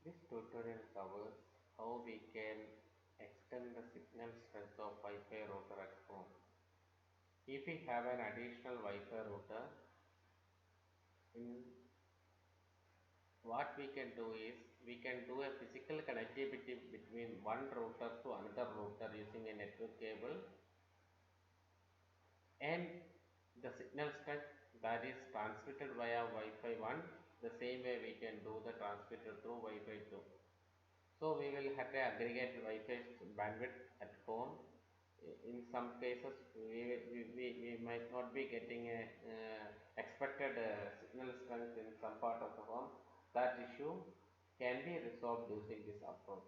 This tutorial covers how we can extend the signal strength of Wi-Fi router at home. If we have an additional Wi-Fi router, in what we can do is we can do a physical connectivity between one router to another router using a network cable, and the signal strength that is transmitted via Wi-Fi 1, the same way we can do the transmitter through Wi-Fi 2. So we will have to aggregate Wi-Fi bandwidth at home. In some cases, we might not be getting a expected signal strength in some part of the home. That issue can be resolved using this approach.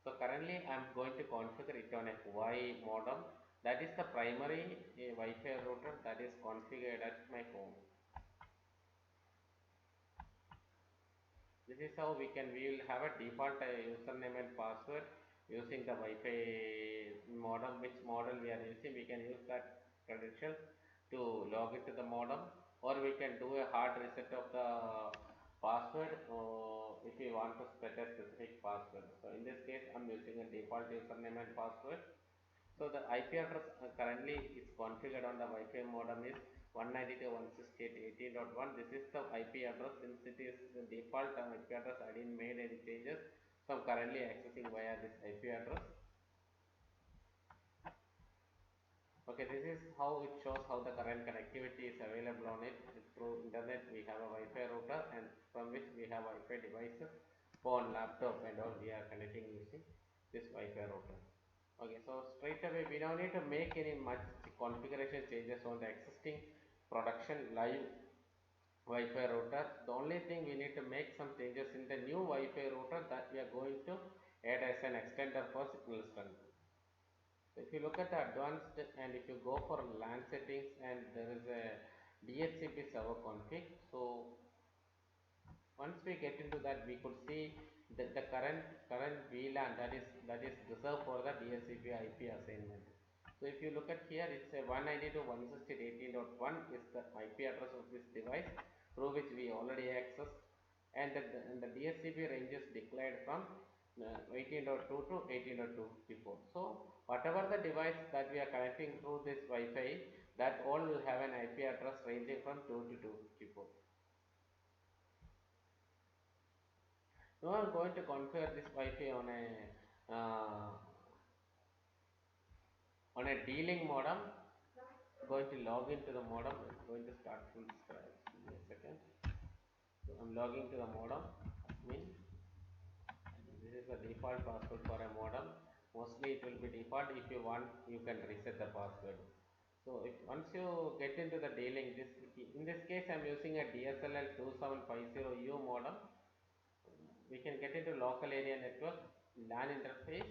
So currently, I am going to configure it on a Huawei modem. That is the primary Wi-Fi router that is configured at my home. This is how we will have a default username and password using the Wi-Fi modem. Which model we are using, we can use that credential to log into the modem, or we can do a hard reset of the password if we want to set a specific password. So in this case, I'm using a default username and password. So the IP address currently is configured on the Wi-Fi modem is 192.168.18.1. This is the IP address. Since it is the default IP address, I didn't made any changes. So I'm currently accessing via this IP address. Okay, this is how it shows how the current connectivity is available on it. Through internet, we have a Wi-Fi router, and from which we have Wi-Fi devices, phone, laptop, and all. We are connecting using this Wi-Fi router. Okay, so straight away we don't need to make any much configuration changes on the existing production live Wi-Fi router. The only thing we need to make some changes in the new Wi-Fi router that we are going to add as an extender for signal strength. So if you look at the advanced, and if you go for LAN settings, and there is a DHCP server config. So once we get into that, we could see that the current VLAN that is reserved for the DHCP IP assignment. So if you look at here, it's a 192.168.18.1 is the IP address of this device through which we already accessed, and the DHCP range is declared from 18.2 to 18.254. So whatever the device that we are connecting through this Wi-Fi, that all will have an IP address ranging from 2 to 254. Now I'm going to configure this Wi-Fi uh, on a D-Link modem. Going to log into the modem. I'm going to start from scratch. Give me a second. So I'm logging to the modem. Admin. This is the default password for a modem. Mostly it will be default. If you want, you can reset the password. So if once you get into the D-Link, this in this case I'm using a DSLL 2750U modem. We can get into local area network, LAN interface.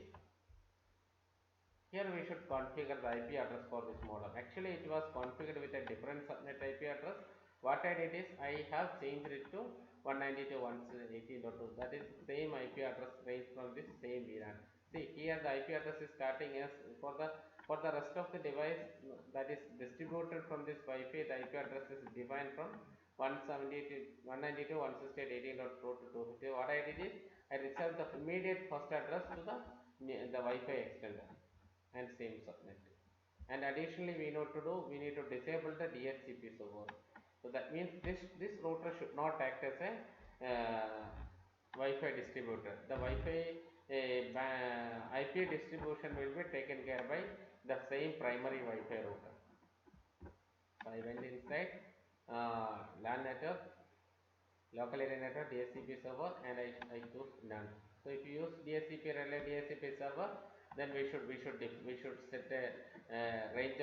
Here we should configure the IP address for this modem. Actually, it was configured with a different subnet IP address. What I did is I have changed it to 192.168.2. That is same IP address range from this same VLAN. See here the IP address is starting as for the rest of the device that is distributed from this Wi-Fi. The IP address is defined from 192.168.18.2 to 250. What I did is I reserved the immediate first address to the Wi-Fi extender and same subnet. And additionally, we need to disable the DHCP server. So that means this router should not act as a Wi-Fi distributor. The Wi-Fi IP distribution will be taken care by the same primary Wi-Fi router. So I went inside LAN network, local area network, DHCP server, and I choose none. So if you use DHCP relay DHCP server, then we should set a range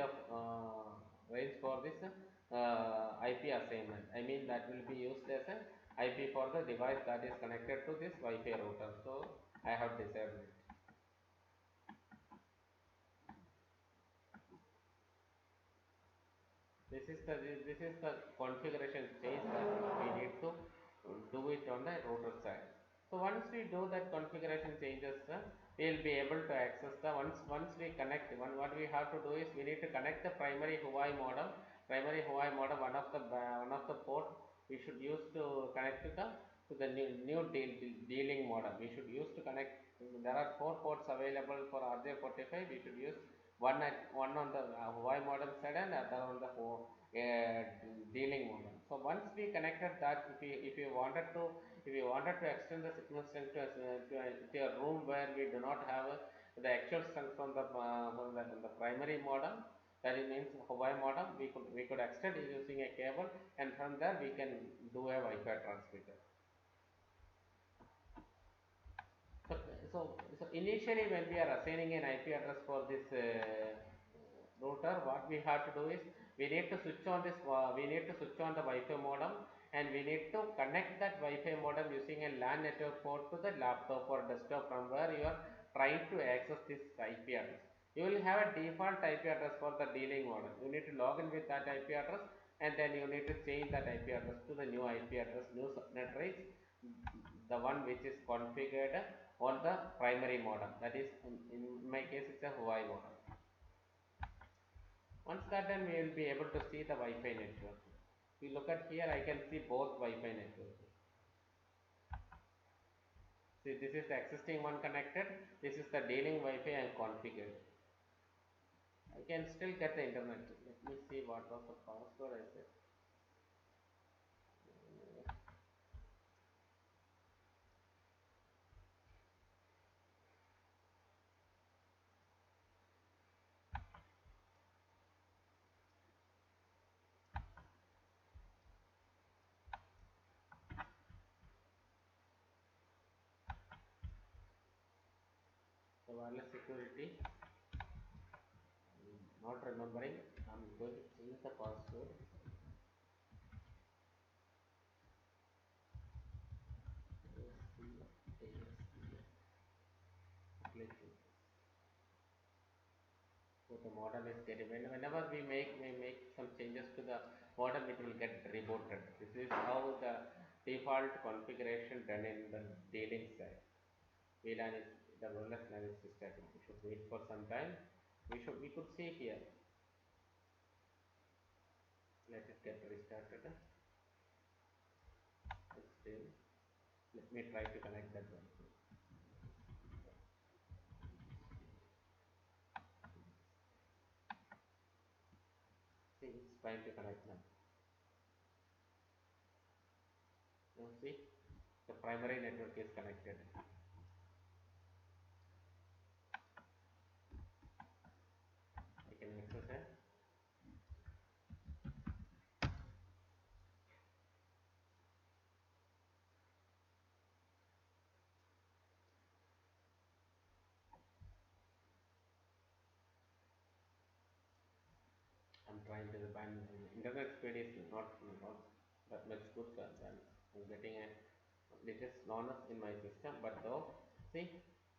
for this IP assignment. I mean that will be used as a IP for the device that is connected to this Wi-Fi router. So I have disabled it. This is the configuration change that we need to do it on the router side. So once we do that configuration changes, we will be able to access the once we connect. What we have to do is we need to connect the primary Huawei modem. Primary Huawei modem, one of the port we should use to connect to to the dealing modem. We should use to connect. There are four ports available for RJ45. We should use one on the Y modem side and other on the dealing modem. So once we connected that, if you wanted to extend the signal strength to a room where we do not have the actual strength from the primary modem, that it means Y modem, we could extend it using a cable, and from there we can do a Wi-Fi transmitter. So, so initially when we are assigning an IP address for this router, what we have to do is we need to switch on we need to switch on the Wi-Fi modem, and we need to connect that Wi-Fi modem using a LAN network port to the laptop or desktop from where you are trying to access this IP address. You will have a default IP address for the dealing modem. You need to log in with that IP address, and then you need to change that IP address to the new IP address, new subnet range, the one which is configured on the primary modem. That is, in my case, it's a Huawei modem. Once that done, we will be able to see the Wi-Fi network. If you look at here, I can see both Wi-Fi networks. See, this is the existing one connected. This is the dealing Wi-Fi and configured. I can still get the internet. Let me see what was the password I said. The wireless security. Not remembering. I'm going to change the password. So the modem is getting, whenever we make some changes to the modem, it will get rebooted. This is how the default configuration done in the dealing side. VLAN is the wireless LAN is static. We should wait for some time. We could see here. Let it get restarted. Still, let me try to connect that one. See, it's trying to connect now. Now see, the primary network is connected. I can access it. I'm trying to the band. Internet speed is not that much good. I'm getting a little slowness in my system, but though, see,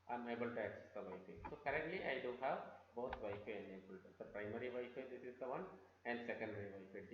I'm able to access the Wi-Fi. So currently I do have both Wi-Fi enabled. The primary Wi-Fi, this is the one, and secondary Wi-Fi.